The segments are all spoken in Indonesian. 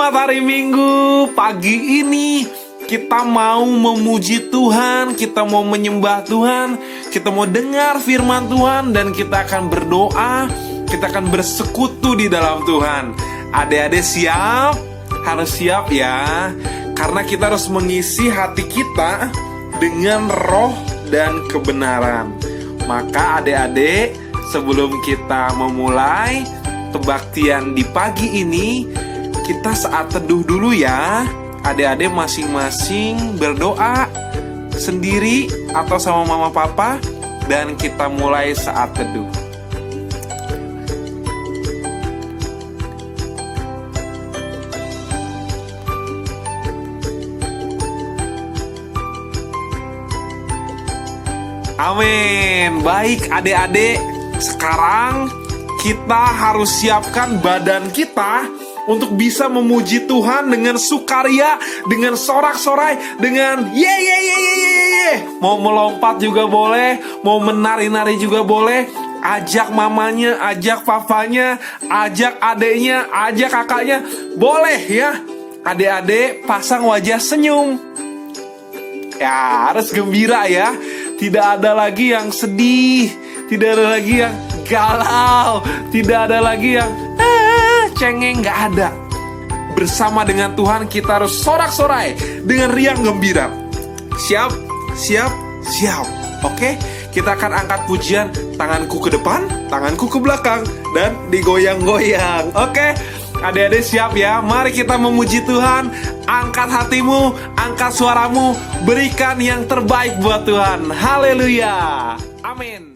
Selamat hari Minggu. Pagi ini kita mau memuji Tuhan, kita mau menyembah Tuhan, kita mau dengar firman Tuhan, dan kita akan berdoa, kita akan bersekutu di dalam Tuhan. Adik-adik siap? Harus siap ya, karena kita harus mengisi hati kita dengan roh dan kebenaran. Maka adik-adik, sebelum kita memulai kebaktian di pagi ini, kita saat teduh dulu ya. Adik-adik masing-masing berdoa sendiri atau sama mama papa, dan kita mulai saat teduh. Amin. Baik adik-adik, sekarang kita harus siapkan badan kita untuk bisa memuji Tuhan dengan sukaria, dengan sorak-sorai, dengan ye. Mau melompat juga boleh, mau menari-nari juga boleh. Ajak mamanya, ajak papanya, ajak adeknya, ajak kakaknya, boleh ya. Adik-adik pasang wajah senyum. Ya, harus gembira ya. Tidak ada lagi yang sedih, tidak ada lagi yang galau, tidak ada lagi yang cengeng, gak ada. Bersama dengan Tuhan kita harus sorak-sorai dengan riang gembira. Siap, siap, siap. Oke, kita akan angkat pujian, tanganku ke depan, tanganku ke belakang, dan digoyang-goyang. Oke, adik-adik siap ya? Mari kita memuji Tuhan. Angkat hatimu, angkat suaramu, berikan yang terbaik buat Tuhan. Haleluya. Amin.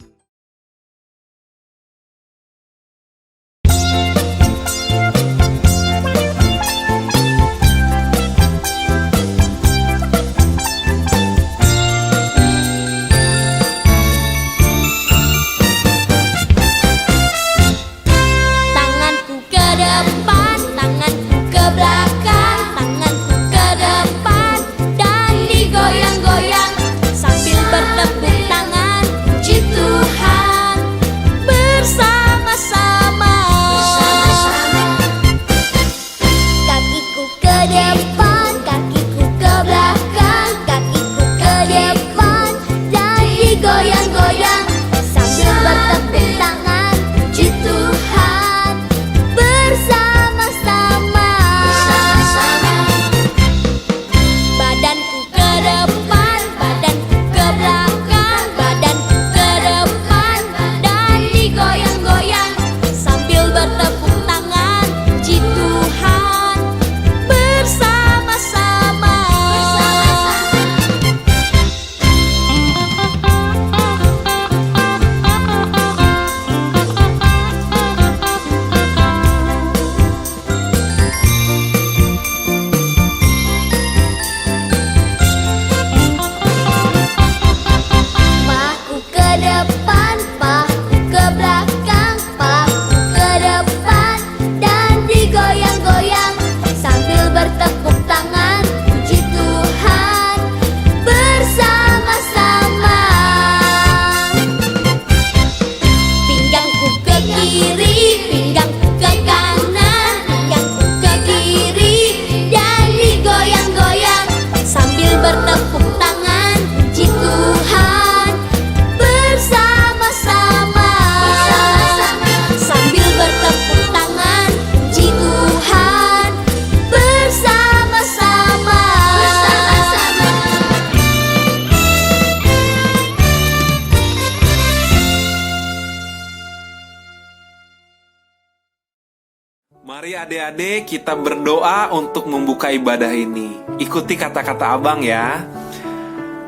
Mari adik-adik kita berdoa untuk membuka ibadah ini. Ikuti kata-kata abang ya.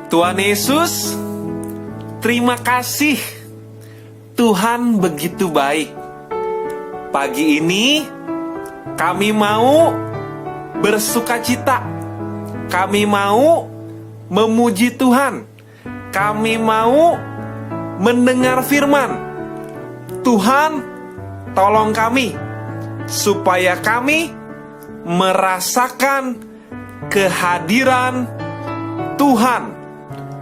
Tuhan Yesus, terima kasih. Tuhan begitu baik. Pagi ini kami mau bersukacita. Kami mau memuji Tuhan. Kami mau mendengar firman. Tuhan, tolong kami supaya kami merasakan kehadiran Tuhan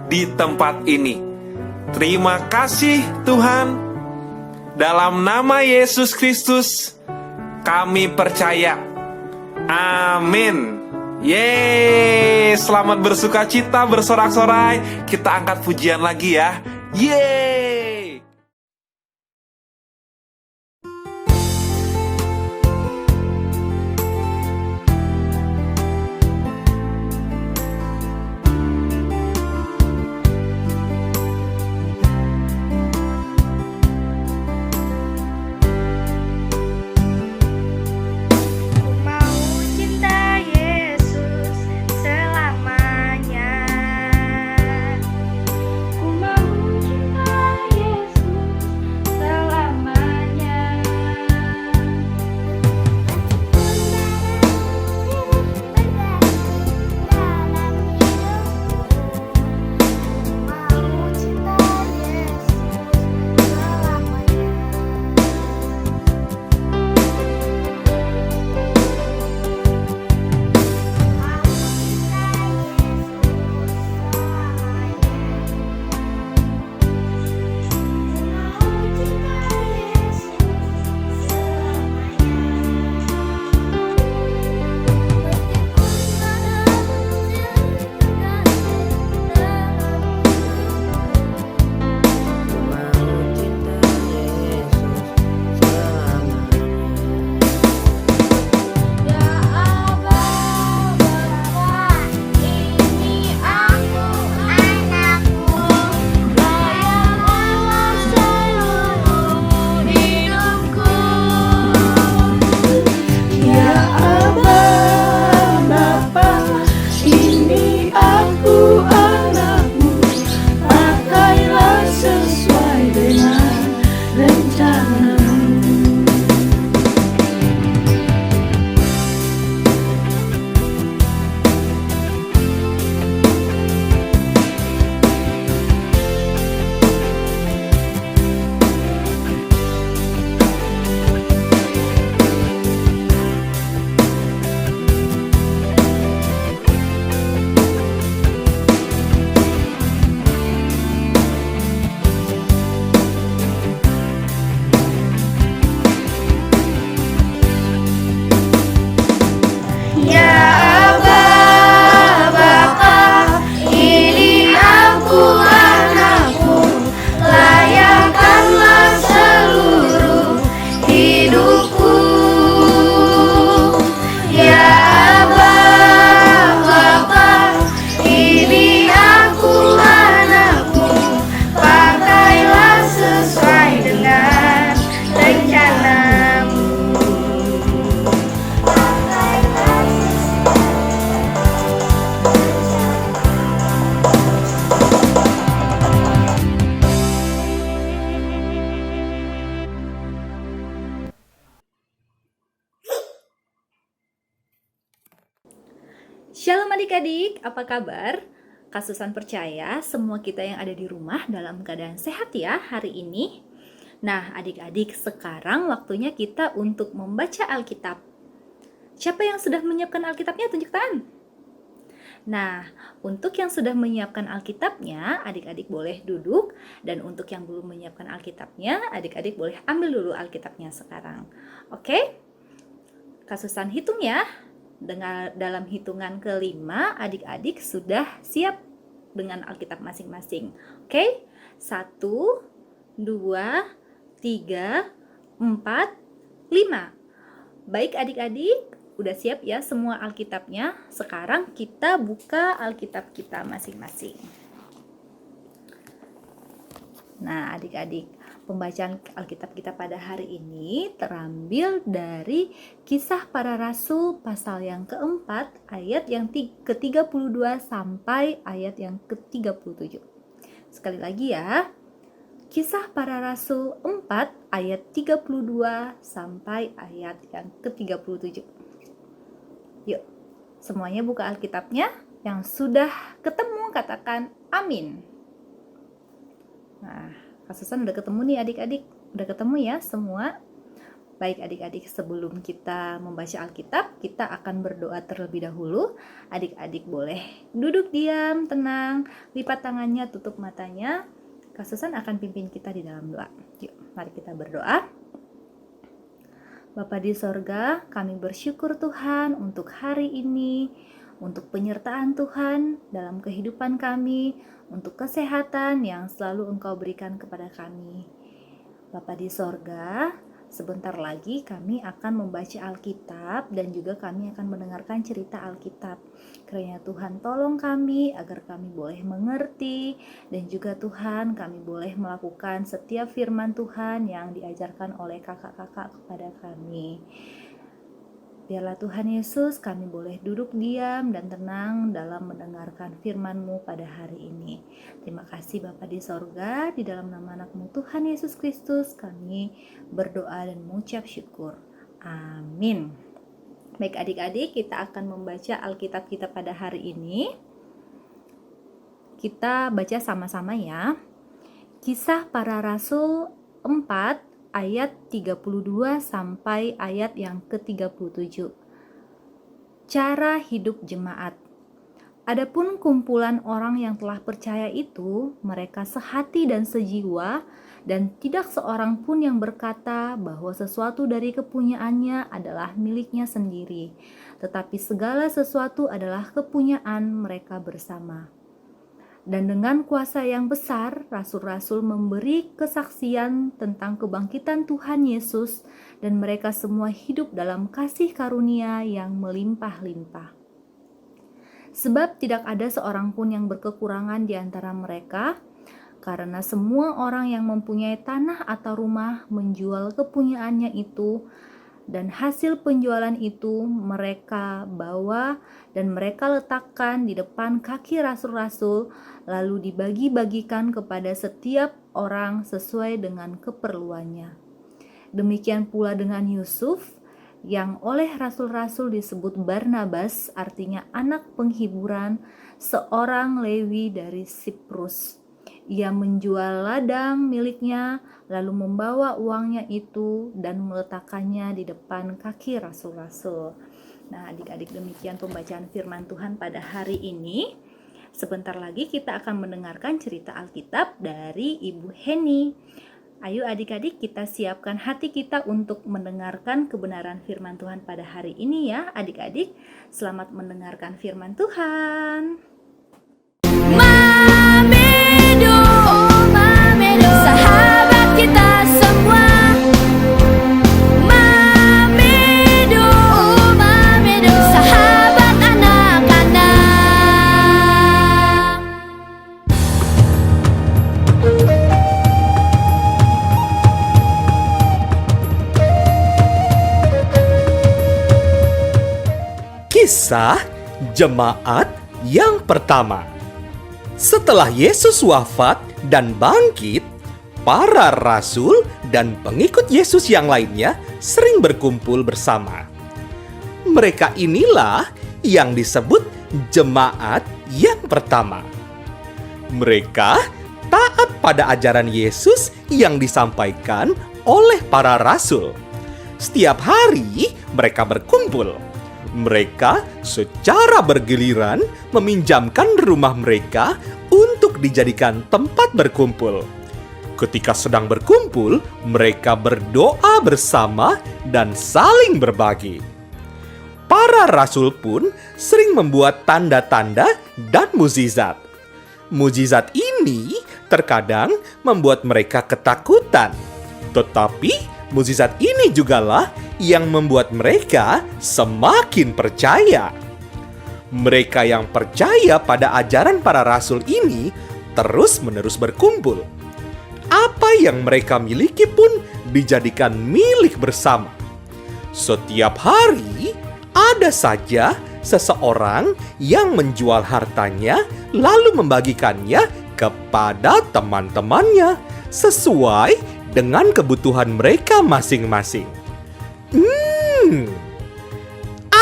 di tempat ini. Terima kasih Tuhan. Dalam nama Yesus Kristus kami percaya. Amin. Yeay, selamat bersuka cita, bersorak-sorai. Kita angkat pujian lagi ya. Yeay. Ku mau cinta Yesus selamanya. Ku mau cinta Yesus selamanya. Mau cinta Yesus Shalom adik-adik, apa kabar? Kasusan percaya semua kita yang ada di rumah dalam keadaan sehat ya hari ini. Nah adik-adik, sekarang waktunya kita untuk membaca Alkitab. Siapa yang sudah menyiapkan Alkitabnya? Tunjuk tangan. Nah, untuk yang sudah menyiapkan Alkitabnya, adik-adik boleh duduk. Dan untuk yang belum menyiapkan Alkitabnya, adik-adik boleh ambil dulu Alkitabnya sekarang. Oke? Kasusan hitung ya. Dengan dalam hitungan kelima, adik-adik sudah siap dengan Alkitab masing-masing. Oke? 1, 2, 3, 4, 5. Baik adik-adik, udah siap ya semua Alkitabnya? Sekarang kita buka Alkitab kita masing-masing. Nah adik-adik, pembacaan Alkitab kita pada hari ini terambil dari Kisah Para Rasul pasal yang keempat ayat yang ke-32 sampai ayat yang ke-37. Sekali lagi ya, Kisah Para Rasul 4 ayat 32 sampai ayat yang ke-37. Yuk, semuanya buka Alkitabnya. Yang sudah ketemu katakan amin. Nah, Kasusan udah ketemu nih adik-adik. Udah ketemu ya semua. Baik adik-adik, sebelum kita membaca Alkitab, kita akan berdoa terlebih dahulu. Adik-adik boleh duduk diam, tenang, lipat tangannya, tutup matanya. Kasusan akan pimpin kita di dalam doa. Yuk, mari kita berdoa. Bapa di sorga, kami bersyukur Tuhan untuk hari ini, untuk penyertaan Tuhan dalam kehidupan kami, untuk kesehatan yang selalu Engkau berikan kepada kami. Bapa di sorga, sebentar lagi kami akan membaca Alkitab dan juga kami akan mendengarkan cerita Alkitab. Kiranya Tuhan tolong kami agar kami boleh mengerti dan juga Tuhan kami boleh melakukan setiap firman Tuhan yang diajarkan oleh kakak-kakak kepada kami. Biarlah Tuhan Yesus kami boleh duduk diam dan tenang dalam mendengarkan firman-Mu pada hari ini. Terima kasih Bapa di sorga, di dalam nama anak-Mu Tuhan Yesus Kristus kami berdoa dan mengucap syukur. Amin. Baik adik-adik, kita akan membaca Alkitab kita pada hari ini. Kita baca sama-sama ya. Kisah Para Rasul 4 ayat 32 sampai ayat yang ke-37. Cara hidup jemaat. Adapun kumpulan orang yang telah percaya itu, mereka sehati dan sejiwa, dan tidak seorang pun yang berkata bahwa sesuatu dari kepunyaannya adalah miliknya sendiri, tetapi segala sesuatu adalah kepunyaan mereka bersama. Dan dengan kuasa yang besar, rasul-rasul memberi kesaksian tentang kebangkitan Tuhan Yesus, dan mereka semua hidup dalam kasih karunia yang melimpah-limpah. Sebab tidak ada seorang pun yang berkekurangan di antara mereka, karena semua orang yang mempunyai tanah atau rumah menjual kepunyaannya itu, dan hasil penjualan itu mereka bawa dan mereka letakkan di depan kaki rasul-rasul, lalu dibagi-bagikan kepada setiap orang sesuai dengan keperluannya. Demikian pula dengan Yusuf, yang oleh rasul-rasul disebut Barnabas, artinya anak penghiburan, seorang Lewi dari Siprus. Ia menjual ladang miliknya, lalu membawa uangnya itu dan meletakkannya di depan kaki rasul-rasul. Nah, adik-adik, demikian pembacaan firman Tuhan pada hari ini. Sebentar lagi kita akan mendengarkan cerita Alkitab dari Ibu Heni. Ayo adik-adik, kita siapkan hati kita untuk mendengarkan kebenaran firman Tuhan pada hari ini ya adik-adik. Selamat mendengarkan firman Tuhan. Sahabat kita semua, Mamedo, sahabat anak-anak. Kisah jemaat yang pertama. Setelah Yesus wafat dan bangkit, para rasul dan pengikut Yesus yang lainnya sering berkumpul bersama. Mereka inilah yang disebut jemaat yang pertama. Mereka taat pada ajaran Yesus yang disampaikan oleh para rasul. Setiap hari mereka berkumpul. Mereka secara bergiliran meminjamkan rumah mereka untuk dijadikan tempat berkumpul. Ketika sedang berkumpul, mereka berdoa bersama dan saling berbagi. Para rasul pun sering membuat tanda-tanda dan mukjizat. Mukjizat ini terkadang membuat mereka ketakutan, tetapi mukjizat ini jugalah yang membuat mereka semakin percaya. Mereka yang percaya pada ajaran para rasul ini terus-menerus berkumpul. Apa yang mereka miliki pun dijadikan milik bersama. Setiap hari ada saja seseorang yang menjual hartanya lalu membagikannya kepada teman-temannya sesuai dengan kebutuhan mereka masing-masing.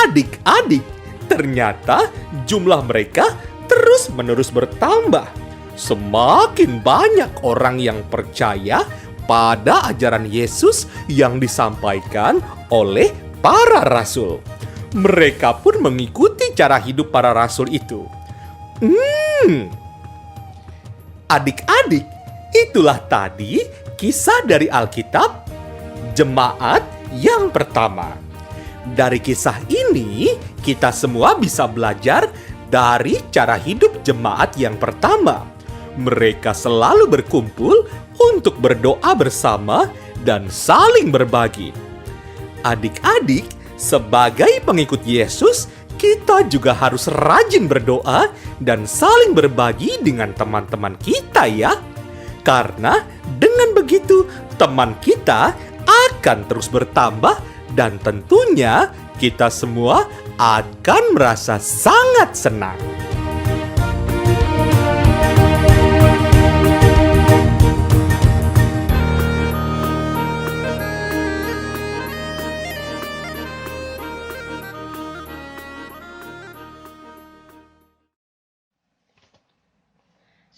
Adik-adik, ternyata jumlah mereka terus-menerus bertambah. Semakin banyak orang yang percaya pada ajaran Yesus yang disampaikan oleh para rasul. Mereka pun mengikuti cara hidup para rasul itu. Adik-adik, itulah tadi kisah dari Alkitab, jemaat Yang pertama, dari kisah ini kita semua bisa belajar dari cara hidup jemaat yang pertama. Mereka selalu berkumpul untuk berdoa bersama dan saling berbagi. Adik-adik, sebagai pengikut Yesus, kita juga harus rajin berdoa dan saling berbagi dengan teman-teman kita ya. Karena dengan begitu, teman kita akan terus bertambah dan tentunya kita semua akan merasa sangat senang.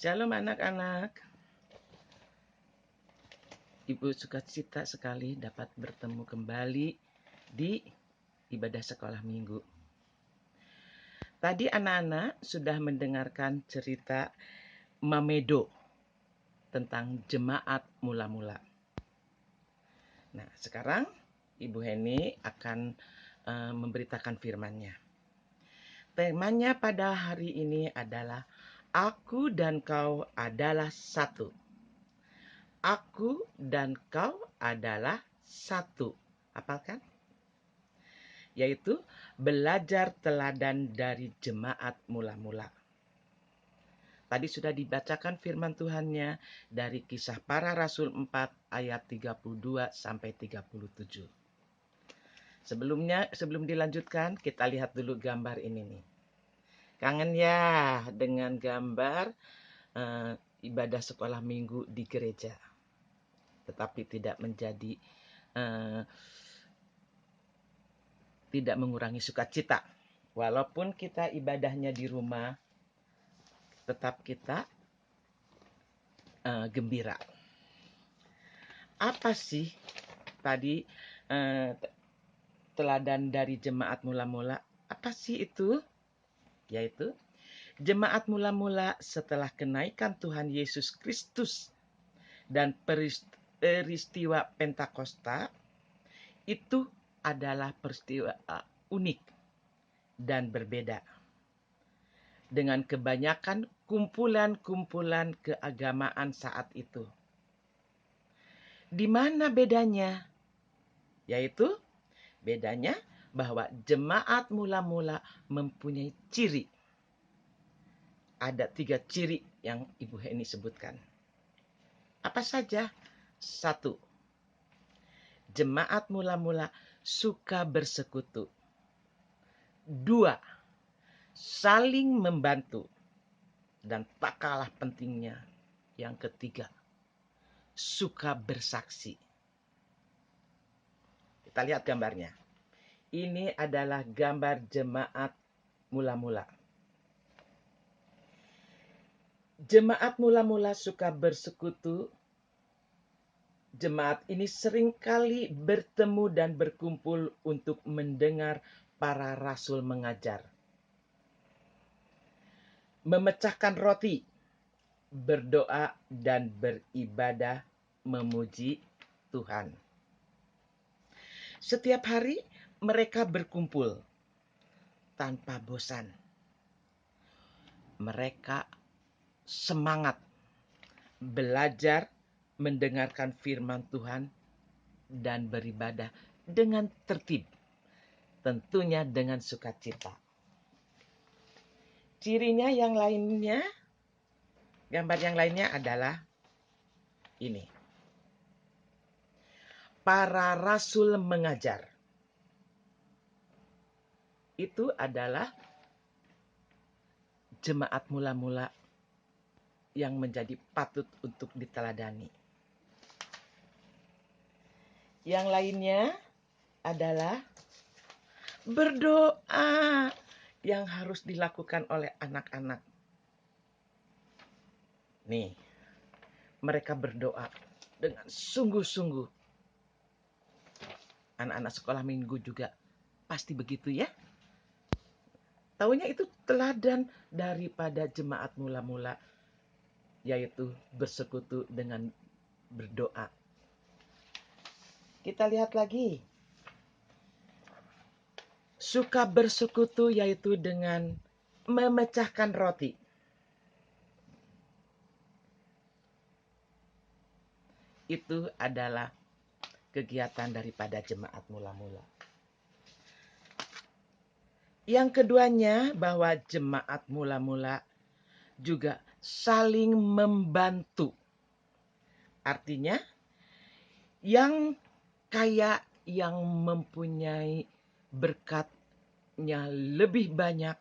Shalom anak-anak. Ibu sukacita sekali dapat bertemu kembali di ibadah sekolah minggu. Tadi anak-anak sudah mendengarkan cerita Mamedo tentang jemaat mula-mula. Nah, sekarang Ibu Heni akan memberitakan firman-Nya. Temanya pada hari ini adalah Aku dan kau adalah satu. Aku dan kau adalah satu. Hafalkan? Yaitu belajar teladan dari jemaat mula-mula. Tadi sudah dibacakan firman Tuhannya dari Kisah Para Rasul 4 ayat 32 sampai 37. Sebelum dilanjutkan, kita lihat dulu gambar ini nih. Kangen ya dengan gambar ibadah sekolah minggu di gereja. Tetapi tidak mengurangi sukacita. Walaupun kita ibadahnya di rumah, tetap kita gembira. Apa sih tadi teladan dari jemaat mula-mula? Apa sih itu? Yaitu jemaat mula-mula setelah kenaikan Tuhan Yesus Kristus dan peristiwa Pentakosta itu adalah peristiwa unik dan berbeda dengan kebanyakan kumpulan-kumpulan keagamaan saat itu. Di mana bedanya? Yaitu bedanya bahwa jemaat mula-mula mempunyai ciri. Ada 3 ciri yang Ibu Heni sebutkan. Apa saja? 1. Jemaat mula-mula suka bersekutu. 2. Saling membantu. Dan tak kalah pentingnya, yang ketiga, suka bersaksi. Kita lihat gambarnya. Ini adalah gambar jemaat mula-mula. Jemaat mula-mula suka bersekutu. Jemaat ini seringkali bertemu dan berkumpul untuk mendengar para rasul mengajar. Memecahkan roti, berdoa dan beribadah memuji Tuhan. Setiap hari mereka berkumpul tanpa bosan. Mereka semangat belajar mendengarkan firman Tuhan dan beribadah dengan tertib. Tentunya dengan sukacita. Cirinya yang lainnya, gambar yang lainnya adalah ini. Para rasul mengajar. Itu adalah jemaat mula-mula yang menjadi patut untuk diteladani. Yang lainnya adalah berdoa yang harus dilakukan oleh anak-anak. Nih, mereka berdoa dengan sungguh-sungguh. Anak-anak sekolah minggu juga pasti begitu ya. Taunya itu teladan daripada jemaat mula-mula, yaitu bersekutu dengan berdoa. Kita lihat lagi suka bersekutu yaitu dengan memecahkan roti. Itu adalah kegiatan daripada jemaat mula-mula. Yang keduanya, bahwa jemaat mula-mula juga saling membantu. Artinya, yang kaya, yang mempunyai berkatnya lebih banyak,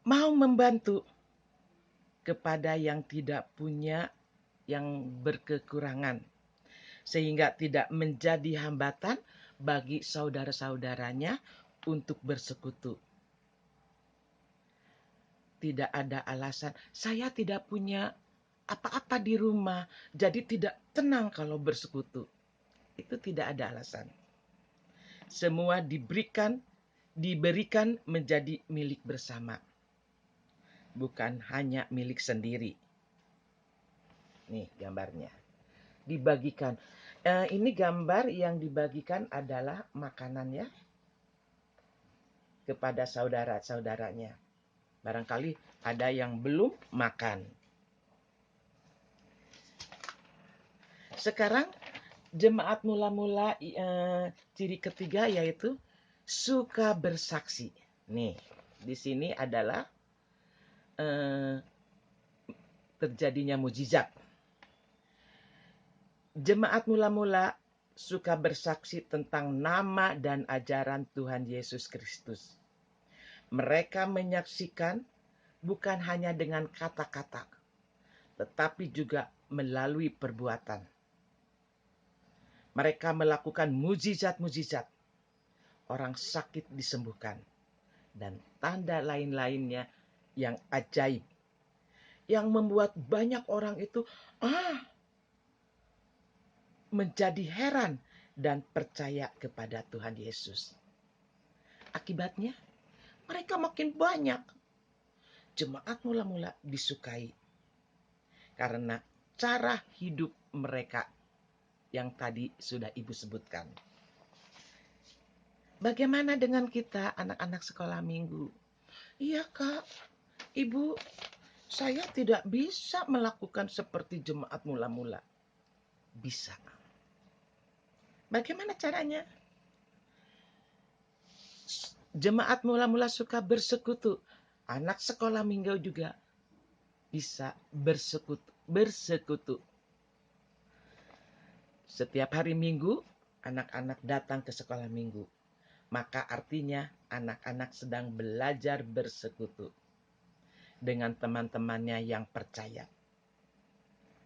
mau membantu kepada yang tidak punya, yang berkekurangan, sehingga tidak menjadi hambatan bagi saudara-saudaranya untuk bersekutu. Tidak ada alasan, saya tidak punya apa-apa di rumah, jadi tidak tenang kalau bersekutu. Itu tidak ada alasan. Semua diberikan menjadi milik bersama, bukan hanya milik sendiri. Nih gambarnya, dibagikan. Ini gambar yang dibagikan adalah makanannya kepada saudara-saudaranya. Barangkali ada yang belum makan. Sekarang jemaat mula-mula, ciri ketiga yaitu suka bersaksi. Nih, di sini adalah terjadinya mujizat. Jemaat mula-mula suka bersaksi tentang nama dan ajaran Tuhan Yesus Kristus. Mereka menyaksikan bukan hanya dengan kata-kata, tetapi juga melalui perbuatan. Mereka melakukan mujizat-mujizat. Orang sakit disembuhkan. Dan tanda lain-lainnya yang ajaib. Yang membuat banyak orang itu menjadi heran dan percaya kepada Tuhan Yesus. Akibatnya, mereka makin banyak. Jemaat mula-mula disukai karena cara hidup mereka yang tadi sudah Ibu sebutkan. Bagaimana dengan kita, anak-anak sekolah minggu? Iya Kak, Ibu, saya tidak bisa melakukan seperti jemaat mula-mula. Bisa. Bagaimana caranya? Jemaat mula-mula suka bersekutu. Anak sekolah minggu juga bisa bersekutu. Setiap hari Minggu, anak-anak datang ke sekolah minggu. Maka artinya anak-anak sedang belajar bersekutu dengan teman-temannya yang percaya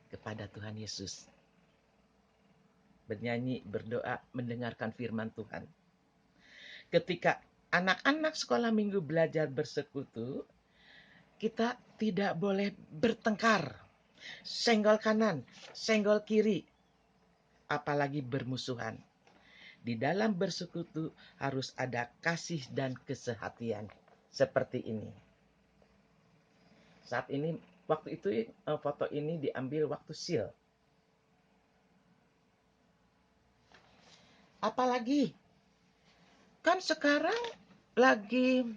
kepada Tuhan Yesus. Bernyanyi, berdoa, mendengarkan firman Tuhan. Ketika anak-anak sekolah minggu belajar bersekutu, kita tidak boleh bertengkar, senggol kanan, senggol kiri, apalagi bermusuhan. Di dalam bersekutu harus ada kasih dan kesehatian. Seperti ini. Saat ini, waktu itu foto ini diambil waktu sil. Apalagi, kan sekarang lagi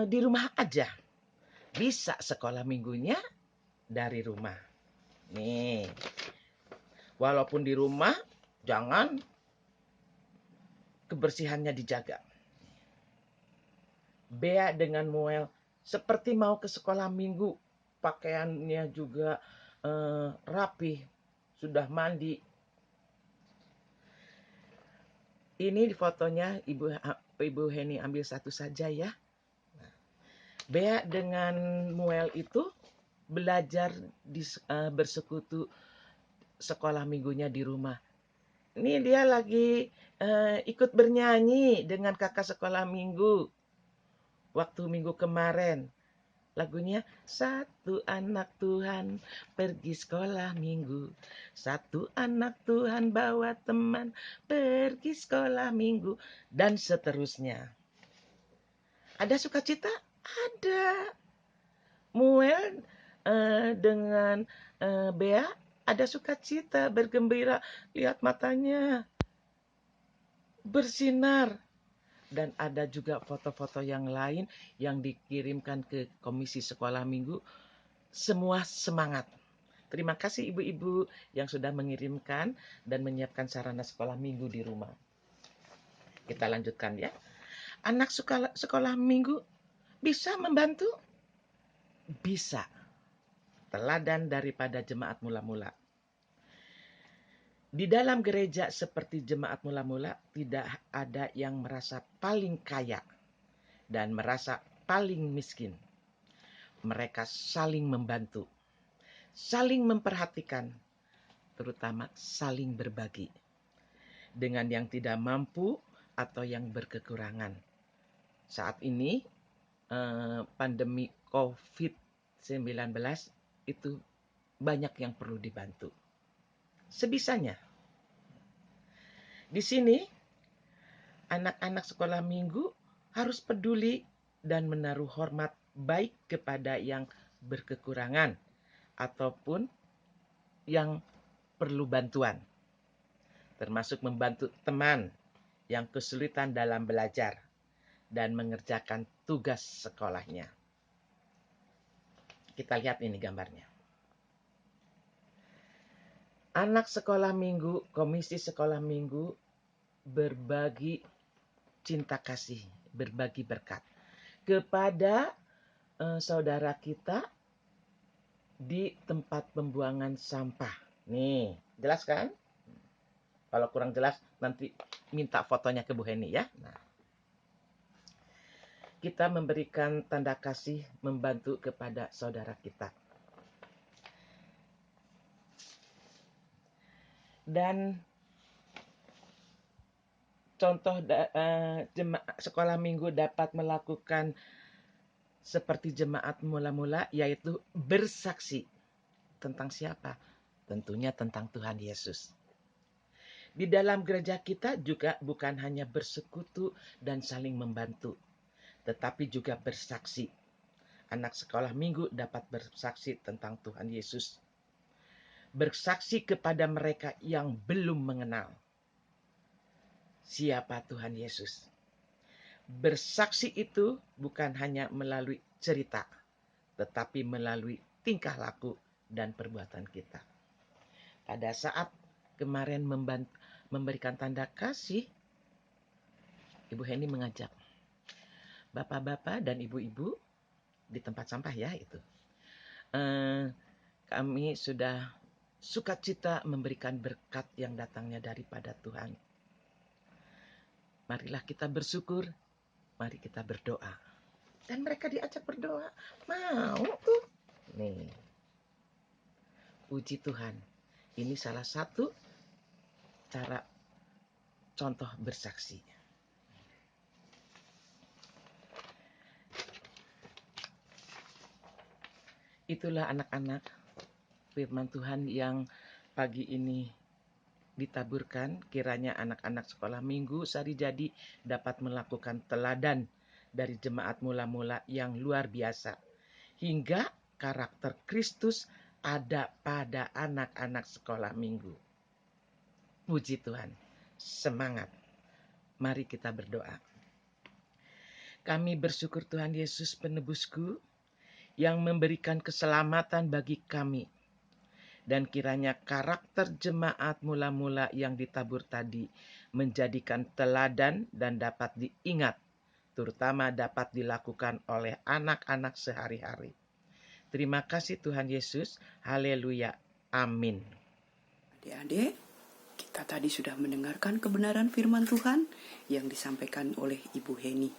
di rumah aja. Bisa sekolah minggunya dari rumah. Nih, walaupun di rumah, jangan kebersihannya dijaga. Bea dengan Muel seperti mau ke sekolah minggu, pakaiannya juga rapi, sudah mandi. Ini di fotonya Ibu Heni ambil satu saja ya. Bea dengan Muel itu belajar bersekutu sekolah minggunya di rumah. Ini dia lagi ikut bernyanyi dengan kakak sekolah minggu. Waktu minggu kemarin. Lagunya, satu anak Tuhan pergi sekolah minggu. Satu anak Tuhan bawa teman pergi sekolah minggu. Dan seterusnya. Ada sukacita? Ada. Muel dengan Bea ada sukacita, bergembira. Lihat matanya bersinar. dan ada juga foto-foto yang lain yang dikirimkan ke Komisi Sekolah Minggu. Semua semangat. Terima kasih ibu-ibu yang sudah mengirimkan dan menyiapkan sarana sekolah minggu di rumah. Kita lanjutkan ya. Anak sekolah minggu bisa membantu? Bisa. Teladan daripada jemaat mula-mula. Di dalam gereja seperti jemaat mula-mula tidak ada yang merasa paling kaya dan merasa paling miskin. Mereka saling membantu, saling memperhatikan, terutama saling berbagi dengan yang tidak mampu atau yang berkekurangan. Saat ini pandemi COVID-19 itu banyak yang perlu dibantu. Sebisanya. Di sini anak-anak sekolah minggu harus peduli dan menaruh hormat baik kepada yang berkekurangan ataupun yang perlu bantuan, termasuk membantu teman yang kesulitan dalam belajar dan mengerjakan tugas sekolahnya. Kita lihat ini gambarnya. Anak sekolah minggu, komisi sekolah minggu berbagi cinta kasih, berbagi berkat kepada saudara kita di tempat pembuangan sampah. Nih, jelas kan? Kalau kurang jelas nanti minta fotonya ke Bu Heni ya. Nah, kita memberikan tanda kasih membantu kepada saudara kita. Dan contoh jemaat sekolah minggu dapat melakukan seperti jemaat mula-mula, yaitu bersaksi. Tentang siapa? Tentunya tentang Tuhan Yesus. Di dalam gereja kita juga bukan hanya bersekutu dan saling membantu, tetapi juga bersaksi. Anak sekolah minggu dapat bersaksi tentang Tuhan Yesus. Bersaksi kepada mereka yang belum mengenal siapa Tuhan Yesus. Bersaksi itu bukan hanya melalui cerita, tetapi melalui tingkah laku dan perbuatan kita. Pada saat kemarin memberikan tanda kasih, Ibu Heni mengajak bapak-bapak dan ibu-ibu di tempat sampah ya itu. Kami sudah sukacita memberikan berkat yang datangnya daripada Tuhan. Marilah kita bersyukur, mari kita berdoa. Dan mereka diajak berdoa, mau tuh. Nih, puji Tuhan. Ini salah satu cara contoh bersaksi. Itulah anak-anak firman Tuhan yang pagi ini ditaburkan. Kiranya anak-anak sekolah minggu Sari Jadi dapat melakukan teladan dari jemaat mula-mula yang luar biasa. Hingga karakter Kristus ada pada anak-anak sekolah minggu. Puji Tuhan. Semangat. Mari kita berdoa. Kami bersyukur Tuhan Yesus penebusku yang memberikan keselamatan bagi kami. Dan kiranya karakter jemaat mula-mula yang ditabur tadi menjadikan teladan dan dapat diingat, terutama dapat dilakukan oleh anak-anak sehari-hari. Terima kasih Tuhan Yesus. Haleluya. Amin. Adik-adik, kita tadi sudah mendengarkan kebenaran firman Tuhan yang disampaikan oleh Ibu Heni.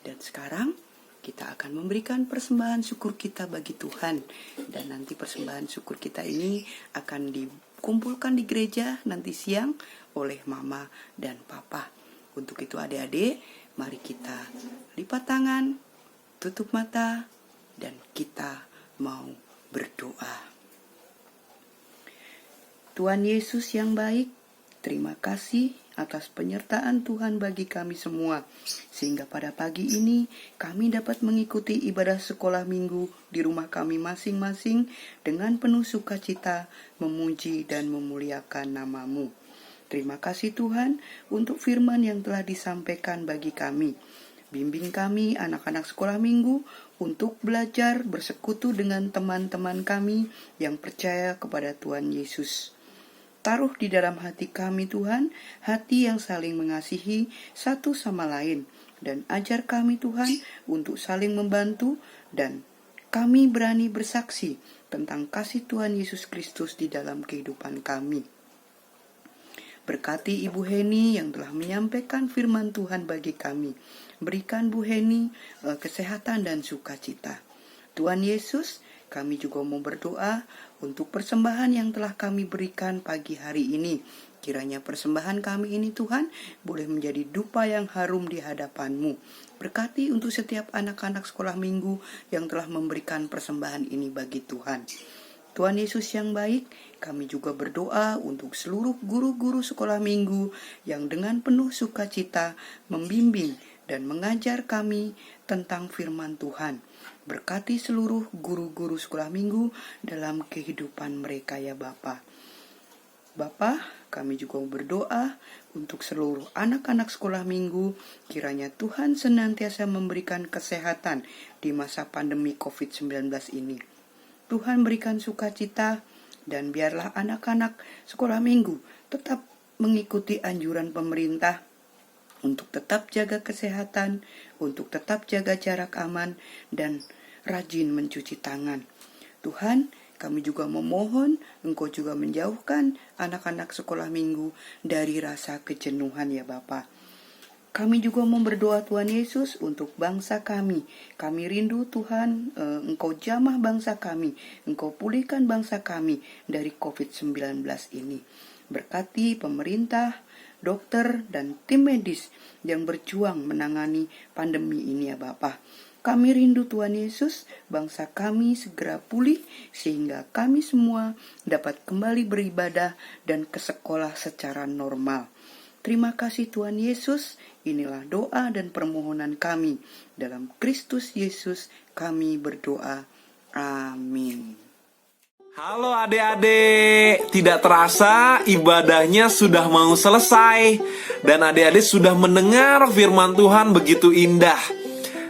Dan sekarang kita akan memberikan persembahan syukur kita bagi Tuhan. Dan nanti persembahan syukur kita ini akan dikumpulkan di gereja nanti siang oleh Mama dan Papa. Untuk itu adik-adik, mari kita lipat tangan, tutup mata, dan kita mau berdoa. Tuhan Yesus yang baik, terima kasih atas penyertaan Tuhan bagi kami semua, sehingga pada pagi ini kami dapat mengikuti ibadah sekolah minggu di rumah kami masing-masing dengan penuh sukacita, memuji dan memuliakan nama-Mu. Terima kasih Tuhan untuk firman yang telah disampaikan bagi kami. Bimbing kami anak-anak sekolah minggu untuk belajar bersekutu dengan teman-teman kami yang percaya kepada Tuhan Yesus. Taruh di dalam hati kami Tuhan, hati yang saling mengasihi satu sama lain. Dan ajar kami Tuhan untuk saling membantu dan kami berani bersaksi tentang kasih Tuhan Yesus Kristus di dalam kehidupan kami. Berkati Ibu Heni yang telah menyampaikan firman Tuhan bagi kami. Berikan Bu Heni kesehatan dan sukacita. Tuhan Yesus, kami juga mau berdoa untuk persembahan yang telah kami berikan pagi hari ini. Kiranya persembahan kami ini Tuhan boleh menjadi dupa yang harum di hadapan-Mu. Berkati untuk setiap anak-anak sekolah minggu yang telah memberikan persembahan ini bagi Tuhan. Tuhan Yesus yang baik, kami juga berdoa untuk seluruh guru-guru sekolah minggu yang dengan penuh sukacita membimbing dan mengajar kami tentang firman Tuhan. Berkati seluruh guru-guru sekolah minggu dalam kehidupan mereka ya Bapa. Bapa, kami juga berdoa untuk seluruh anak-anak sekolah minggu, kiranya Tuhan senantiasa memberikan kesehatan di masa pandemi COVID-19 ini. Tuhan berikan sukacita dan biarlah anak-anak sekolah minggu tetap mengikuti anjuran pemerintah untuk tetap jaga kesehatan, untuk tetap jaga jarak aman dan rajin mencuci tangan. Tuhan, kami juga memohon Engkau juga menjauhkan anak-anak sekolah minggu dari rasa kejenuhan ya Bapa. Kami juga mau berdoa Tuhan Yesus untuk bangsa kami. Kami rindu Tuhan, Engkau jamah bangsa kami. Engkau pulihkan bangsa kami dari COVID-19 ini. Berkati pemerintah, dokter, dan tim medis yang berjuang menangani pandemi ini ya Bapa. Kami rindu Tuhan Yesus, bangsa kami segera pulih sehingga kami semua dapat kembali beribadah dan ke sekolah secara normal. Terima kasih Tuhan Yesus, inilah doa dan permohonan kami. Dalam Kristus Yesus kami berdoa. Amin. Halo adik-adik, tidak terasa ibadahnya sudah mau selesai. Dan adik-adik sudah mendengar firman Tuhan begitu indah.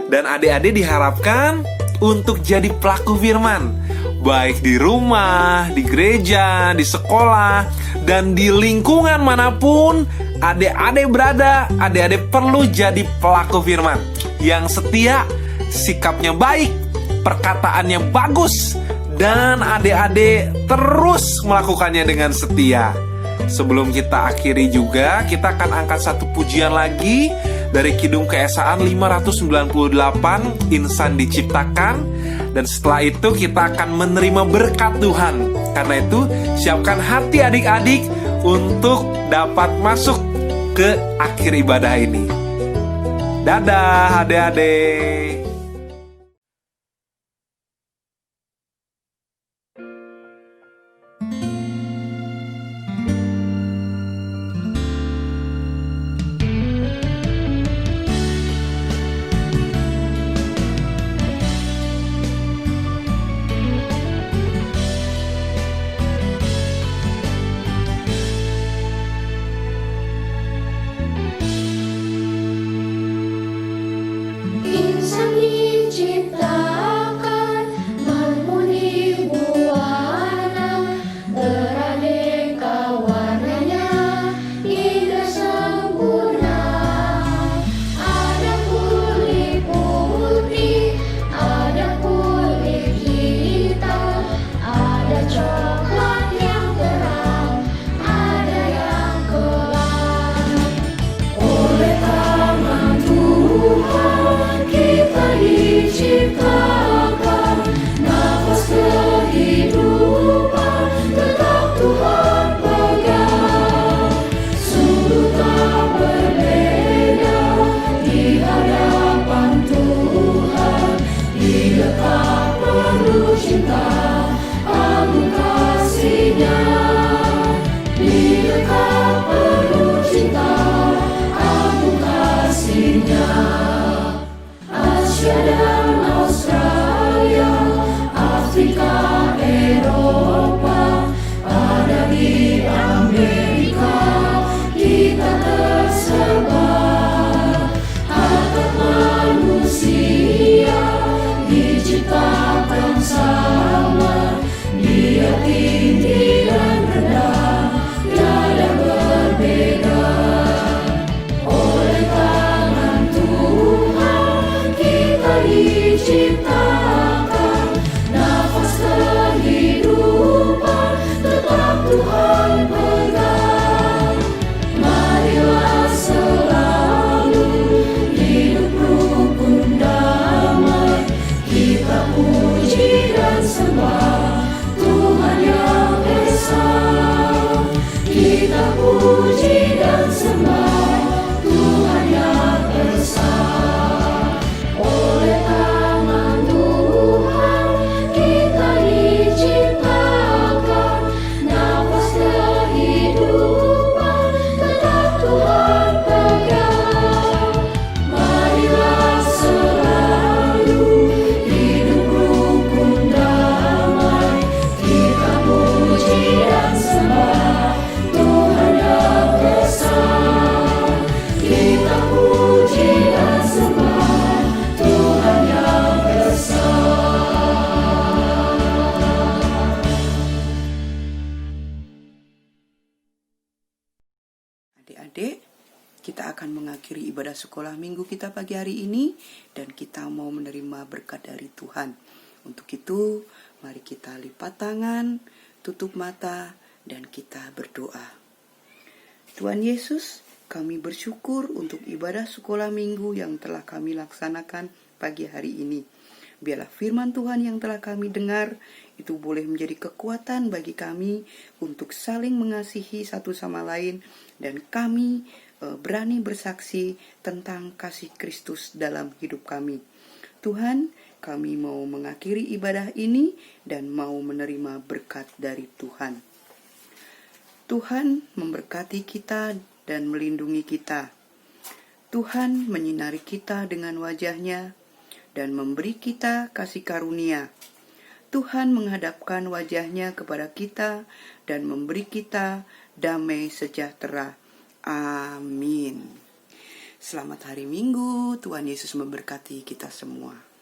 Dan adik-adik diharapkan untuk jadi pelaku firman. Baik di rumah, di gereja, di sekolah, dan di lingkungan manapun adik-adik berada, adik-adik perlu jadi pelaku firman yang setia, sikapnya baik, perkataannya bagus, dan adik-adik terus melakukannya dengan setia. Sebelum kita akhiri juga, kita akan angkat satu pujian lagi dari Kidung Keesaan 598, Insan Diciptakan. Dan setelah itu kita akan menerima berkat Tuhan. Karena itu siapkan hati adik-adik untuk dapat masuk ke akhir ibadah ini. Dadah adik-adik. Insan diciptakan bermuni buana, beraneka warnanya indah sempurna. Ada kulit putih, ada kulit hitam, ada coklat yang terang, ada yang gelap. Oleh karena Tuhan kita diciptakan, nafas kehidupan tetap Tuhan pegang. Sungguh tak berbeda di hadapan Tuhan, Dia tak perlu cinta, agung kasih-Nya. Dia tak perlu cinta, agung kasih-Nya. Asia dan Australia, Afrika, Eropa, ada di Amerika, sama, Dia tinggi dan rendah, tiada berbeda. Oleh tangan Tuhan kita diciptakan, nafas kehidupan tetap Tuhan pegang. Marilah selalu hidup rukun damai, kita puji dan sembah Tuhan yang esa. Kita puji dan sembah Tuhan yang esa. Oleh tangan Tuhan kita diciptakan, nafas kehidupan tetap Tuhan pegang. Marilah selalu hidup rukun damai, kita puji dan sembah Tuhan yang esa. Kita puji dan sembah Tuhan yang esa. Adik-adik, kita akan mengakhiri ibadah sekolah minggu kita pagi hari ini dan kita mau menerima berkat dari Tuhan. Untuk itu, mari kita lipat tangan, tutup mata, dan kita berdoa. Tuhan Yesus, kami bersyukur untuk ibadah sekolah minggu yang telah kami laksanakan pagi hari ini. Biarlah firman Tuhan yang telah kami dengar itu boleh menjadi kekuatan bagi kami untuk saling mengasihi satu sama lain, dan kami berani bersaksi tentang kasih Kristus dalam hidup kami. Tuhan, kami mau mengakhiri ibadah ini dan mau menerima berkat dari Tuhan. Tuhan memberkati kita dan melindungi kita. Tuhan menyinari kita dengan wajah-Nya dan memberi kita kasih karunia. Tuhan menghadapkan wajah-Nya kepada kita dan memberi kita damai sejahtera. Amin. Selamat hari Minggu, Tuhan Yesus memberkati kita semua.